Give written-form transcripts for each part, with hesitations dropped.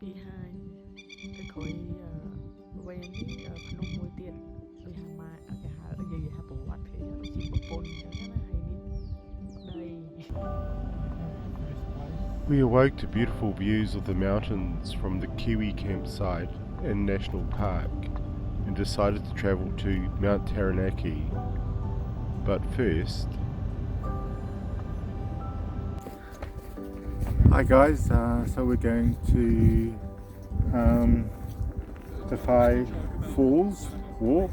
behind គេក្រោយវែងនេះភ្នំមួយទៀតដូចហាម៉ាគេហៅនិយាយថាប្រវត្តិគេដូចជាប្រពន្ធអញ្ចឹងណាហើយនេះដី We awoke to beautiful views of the mountains from the KiwiCamp site and National Park and decided to travel to Mount Taranaki. But first... Hi guys, so we're going to Defy Falls walk.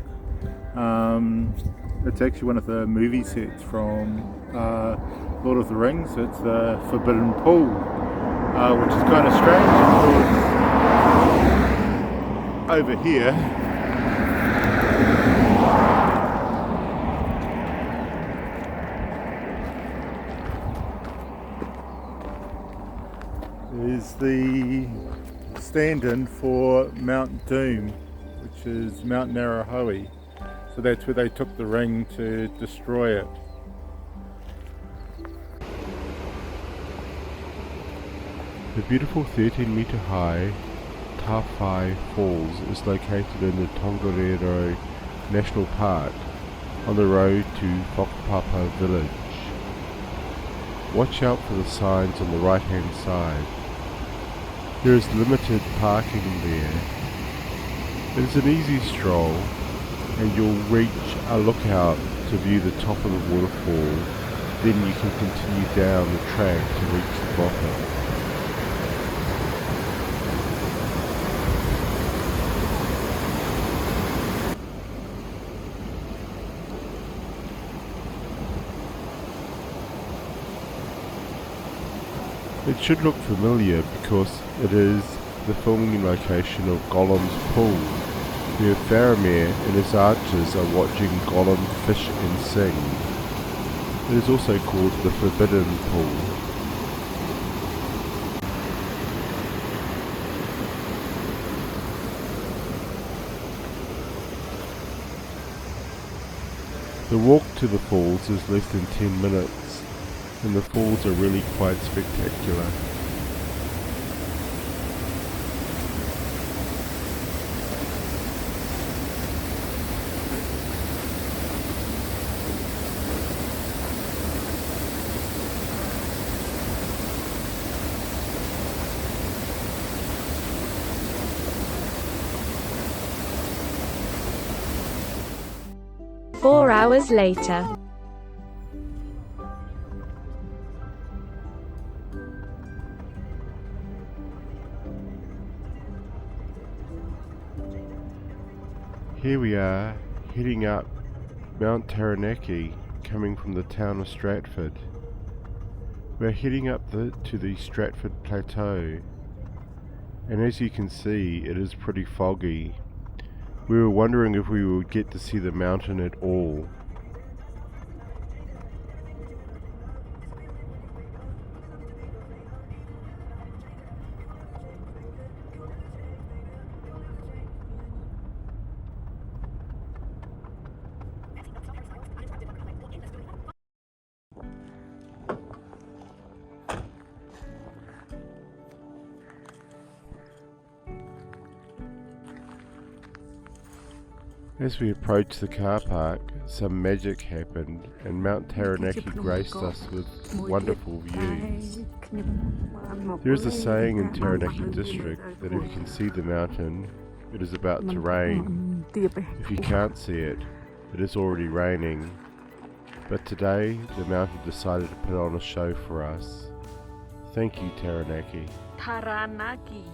It's actually one of the movie sets from Lord of the Rings. It's the Forbidden Pool, which is kind of strange because over here is the stand-in for Mount Doom, which is Mount Narahoe. So that's where they took the ring to destroy it. The beautiful 13-metre high Tawhai Falls is located in the Tongariro National Park on the road to Whakapapa Village. Watch out for the signs on the right hand side. There is limited parking there. It is an easy stroll and you'll reach a lookout to view the top of the waterfall, then you can continue down the track to reach the bottom. It should look familiar because it is the filming location of Gollum's pool, where Faramir and his archers are watching Gollum fish and sing. It is also called the Forbidden Pool. The walk to the falls is less than 10 minutes. And the falls are really quite spectacular. Four hours later. Here we are, heading up Mount Taranaki, coming from the town of Stratford. We're heading up to the Stratford Plateau, and as you can see, it is pretty foggy. We were wondering if we would get to see the mountain at all. As we approached the car park, some magic happened and Mount Taranaki graced us with wonderful views. There is a saying in Taranaki district that if you can see the mountain, it is about to rain. If you can't see it, it is already raining. But today, the mountain decided to put on a show for us. Thank you, Taranaki. Taranaki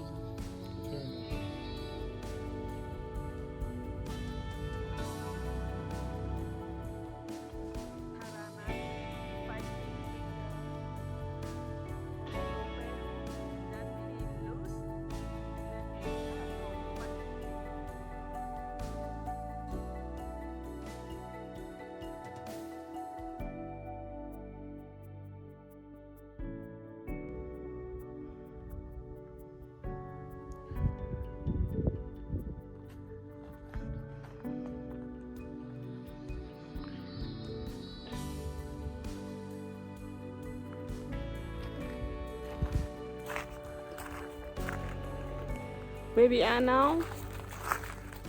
where we are now?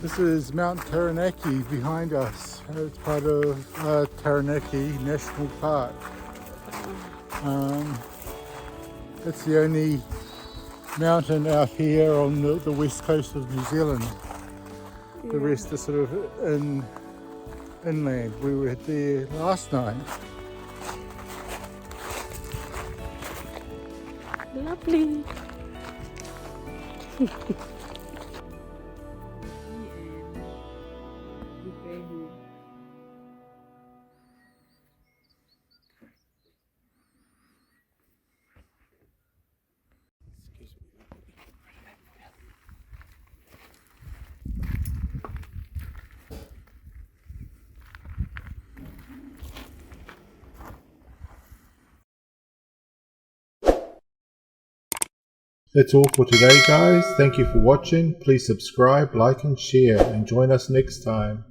This is Mount Taranaki behind us. It's part of Taranaki National Park. It's the only mountain out here on the west coast of New Zealand. The rest are sort of inland. We were there last night. Lovely. That's all for today, guys. Thank you for watching. Please subscribe, like and share, and join us next time.